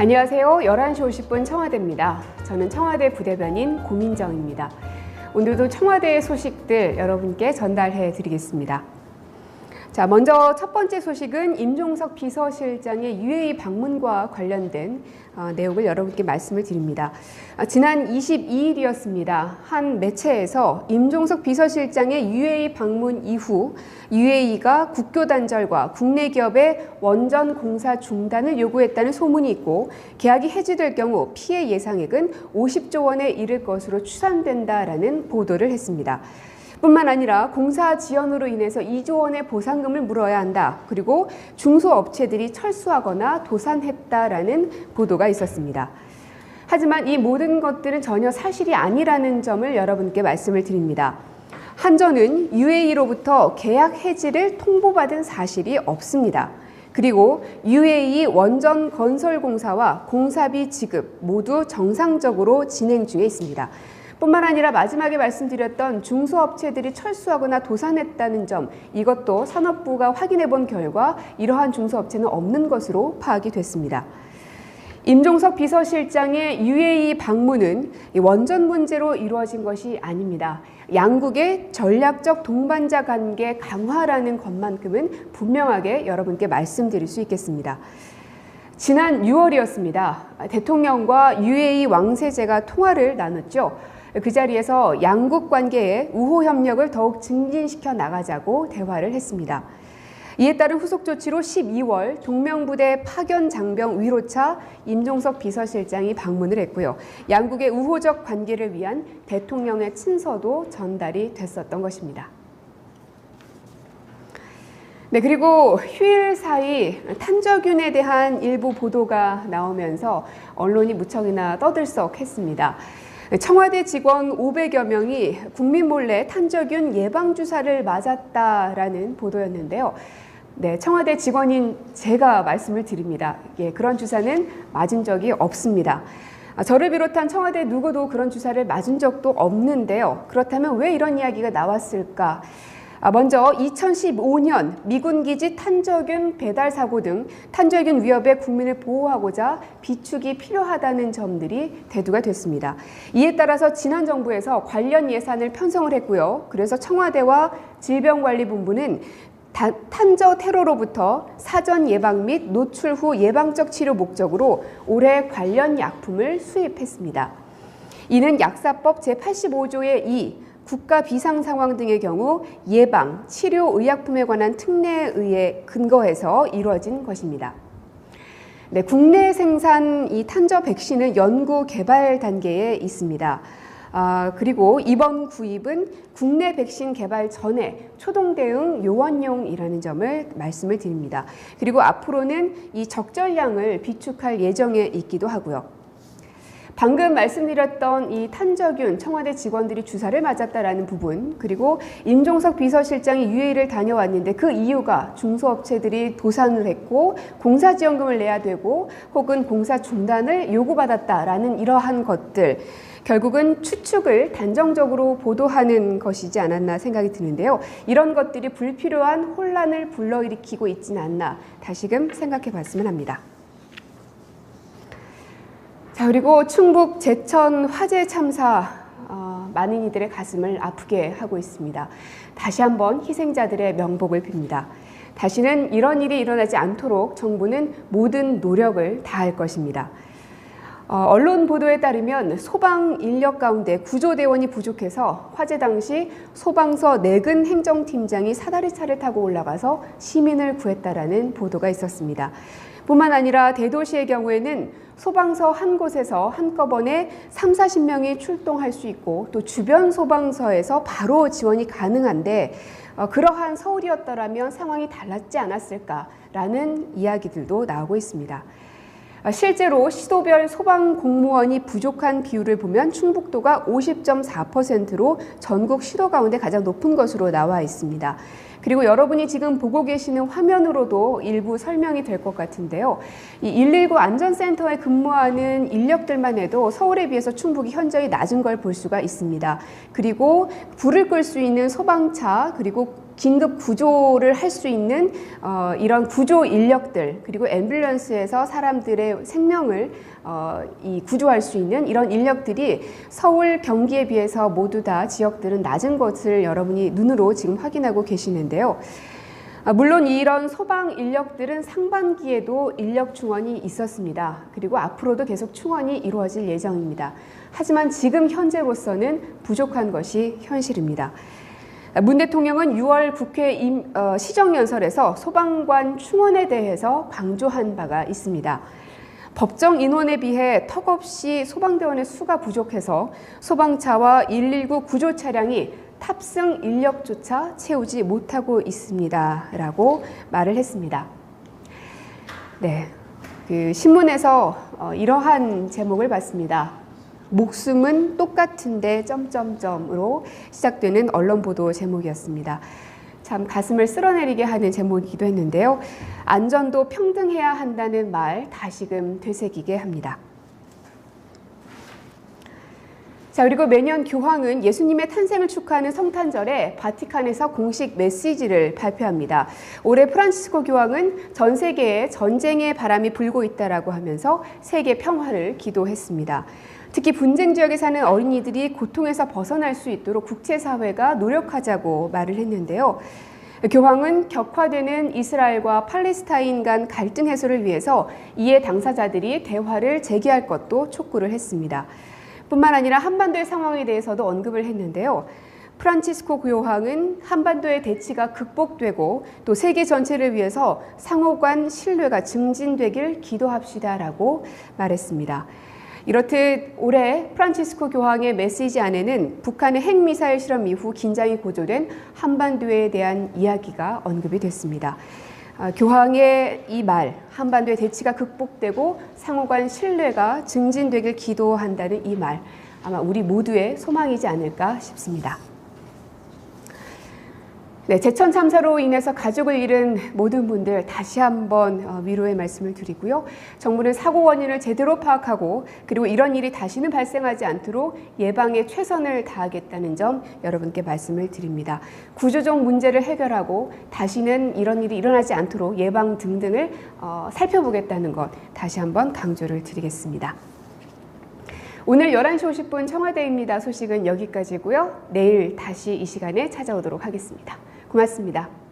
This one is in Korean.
안녕하세요. 11시 50분 청와대입니다. 저는 청와대 부대변인 고민정입니다. 오늘도 청와대의 소식들 여러분께 전달해 드리겠습니다. 자, 먼저 첫 번째 소식은 임종석 비서실장의 UAE 방문과 관련된 내용을 여러분께 말씀을 드립니다. 지난 22일이었습니다. 한 매체에서 임종석 비서실장의 UAE 방문 이후 UAE가 국교 단절과 국내 기업의 원전 공사 중단을 요구했다는 소문이 있고 계약이 해지될 경우 피해 예상액은 50조 원에 이를 것으로 추산된다라는 보도를 했습니다. 뿐만 아니라 공사 지연으로 인해서 2조 원의 보상금을 물어야 한다. 그리고 중소업체들이 철수하거나 도산했다라는 보도가 있었습니다. 하지만 이 모든 것들은 전혀 사실이 아니라는 점을 여러분께 말씀을 드립니다. 한전은 UAE로부터 계약 해지를 통보받은 사실이 없습니다. 그리고 UAE 원전 건설 공사와 공사비 지급 모두 정상적으로 진행 중에 있습니다. 뿐만 아니라 마지막에 말씀드렸던 중소업체들이 철수하거나 도산했다는 점, 이것도 산업부가 확인해 본 결과 이러한 중소업체는 없는 것으로 파악이 됐습니다. 임종석 비서실장의 UAE 방문은 원전 문제로 이루어진 것이 아닙니다. 양국의 전략적 동반자 관계 강화라는 것만큼은 분명하게 여러분께 말씀드릴 수 있겠습니다. 지난 6월이었습니다. 대통령과 UAE 왕세제가 통화를 나눴죠. 그 자리에서 양국 관계의 우호 협력을 더욱 증진시켜 나가자고 대화를 했습니다. 이에 따른 후속 조치로 12월 동명부대 파견 장병 위로차 임종석 비서실장이 방문을 했고요. 양국의 우호적 관계를 위한 대통령의 친서도 전달이 됐었던 것입니다. 네, 그리고 휴일 사이 탄저균에 대한 일부 보도가 나오면서 언론이 무척이나 떠들썩했습니다. 청와대 직원 500여 명이 국민 몰래 탄저균 예방주사를 맞았다라는 보도였는데요. 네, 청와대 직원인 제가 말씀을 드립니다. 예, 그런 주사는 맞은 적이 없습니다. 저를 비롯한 청와대 누구도 그런 주사를 맞은 적도 없는데요. 그렇다면 왜 이런 이야기가 나왔을까? 먼저 2015년 미군 기지 탄저균 배달 사고 등 탄저균 위협에 국민을 보호하고자 비축이 필요하다는 점들이 대두가 됐습니다. 이에 따라서 지난 정부에서 관련 예산을 편성을 했고요. 그래서 청와대와 질병관리본부는 탄저 테러로부터 사전 예방 및 노출 후 예방적 치료 목적으로 올해 관련 약품을 수입했습니다. 이는 약사법 제85조의 2 국가 비상 상황 등의 경우 예방, 치료 의약품에 관한 특례에 의해 근거해서 이루어진 것입니다. 네, 국내 생산 이 탄저 백신은 연구 개발 단계에 있습니다. 그리고 이번 구입은 국내 백신 개발 전에 초동 대응 요원용이라는 점을 말씀을 드립니다. 그리고 앞으로는 이 적절량을 비축할 예정에 있기도 하고요. 방금 말씀드렸던 이 탄저균 청와대 직원들이 주사를 맞았다라는 부분, 그리고 임종석 비서실장이 UAE를 다녀왔는데 그 이유가 중소업체들이 도산을 했고 공사지원금을 내야 되고 혹은 공사 중단을 요구받았다라는 이러한 것들, 결국은 추측을 단정적으로 보도하는 것이지 않았나 생각이 드는데요. 이런 것들이 불필요한 혼란을 불러일으키고 있지는 않나 다시금 생각해 봤으면 합니다. 자, 그리고 충북 제천 화재 참사 많은 이들의 가슴을 아프게 하고 있습니다. 다시 한번 희생자들의 명복을 빕니다. 다시는 이런 일이 일어나지 않도록 정부는 모든 노력을 다할 것입니다. 언론 보도에 따르면 소방 인력 가운데 구조대원이 부족해서 화재 당시 소방서 내근 행정팀장이 사다리 차를 타고 올라가서 시민을 구했다라는 보도가 있었습니다. 뿐만 아니라 대도시의 경우에는 소방서 한 곳에서 한꺼번에 30-40명이 출동할 수 있고 또 주변 소방서에서 바로 지원이 가능한데 그러한 서울이었더라면 상황이 달랐지 않았을까라는 이야기들도 나오고 있습니다. 실제로 시도별 소방 공무원이 부족한 비율을 보면 충북도가 50.4%로 전국 시도 가운데 가장 높은 것으로 나와 있습니다. 그리고 여러분이 지금 보고 계시는 화면으로도 일부 설명이 될 것 같은데요. 이 119 안전센터에 근무하는 인력들만 해도 서울에 비해서 충북이 현저히 낮은 걸 볼 수가 있습니다. 그리고 불을 끌 수 있는 소방차, 그리고 긴급 구조를 할 수 있는 이런 구조 인력들, 그리고 앰뷸런스에서 사람들의 생명을 이 구조할 수 있는 이런 인력들이 서울, 경기에 비해서 모두 다 지역들은 낮은 것을 여러분이 눈으로 지금 확인하고 계시는데요. 물론 이런 소방 인력들은 상반기에도 인력 충원이 있었습니다. 그리고 앞으로도 계속 충원이 이루어질 예정입니다. 하지만 지금 현재로서는 부족한 것이 현실입니다. 문 대통령은 6월 국회 시정연설에서 소방관 충원에 대해서 강조한 바가 있습니다. 법정 인원에 비해 턱없이 소방대원의 수가 부족해서 소방차와 119 구조 차량이 탑승 인력조차 채우지 못하고 있습니다. 라고 말을 했습니다. 네, 그 신문에서 이러한 제목을 봤습니다. 목숨은 똑같은데 점점점으로 시작되는 언론 보도 제목이었습니다. 참 가슴을 쓸어내리게 하는 제목이기도 했는데요. 안전도 평등해야 한다는 말 다시금 되새기게 합니다. 자, 그리고 매년 교황은 예수님의 탄생을 축하하는 성탄절에 바티칸에서 공식 메시지를 발표합니다. 올해 프란치스코 교황은 전 세계에 전쟁의 바람이 불고 있다라고 하면서 세계 평화를 기도했습니다. 특히 분쟁 지역에 사는 어린이들이 고통에서 벗어날 수 있도록 국제사회가 노력하자고 말을 했는데요. 교황은 격화되는 이스라엘과 팔레스타인 간 갈등 해소를 위해서 이해 당사자들이 대화를 재개할 것도 촉구를 했습니다. 뿐만 아니라 한반도의 상황에 대해서도 언급을 했는데요. 프란치스코 교황은 한반도의 대치가 극복되고 또 세계 전체를 위해서 상호 간 신뢰가 증진되길 기도합시다라고 말했습니다. 이렇듯 올해 프란치스코 교황의 메시지 안에는 북한의 핵미사일 실험 이후 긴장이 고조된 한반도에 대한 이야기가 언급이 됐습니다. 교황의 이 말, 한반도의 대치가 극복되고 상호 간 신뢰가 증진되길 기도한다는 이 말, 아마 우리 모두의 소망이지 않을까 싶습니다. 네, 제천 참사로 인해서 가족을 잃은 모든 분들 다시 한번 위로의 말씀을 드리고요. 정부는 사고 원인을 제대로 파악하고 그리고 이런 일이 다시는 발생하지 않도록 예방에 최선을 다하겠다는 점 여러분께 말씀을 드립니다. 구조적 문제를 해결하고 다시는 이런 일이 일어나지 않도록 예방 등등을 살펴보겠다는 것 다시 한번 강조를 드리겠습니다. 오늘 11시 50분 청와대입니다. 소식은 여기까지고요. 내일 다시 이 시간에 찾아오도록 하겠습니다. 고맙습니다.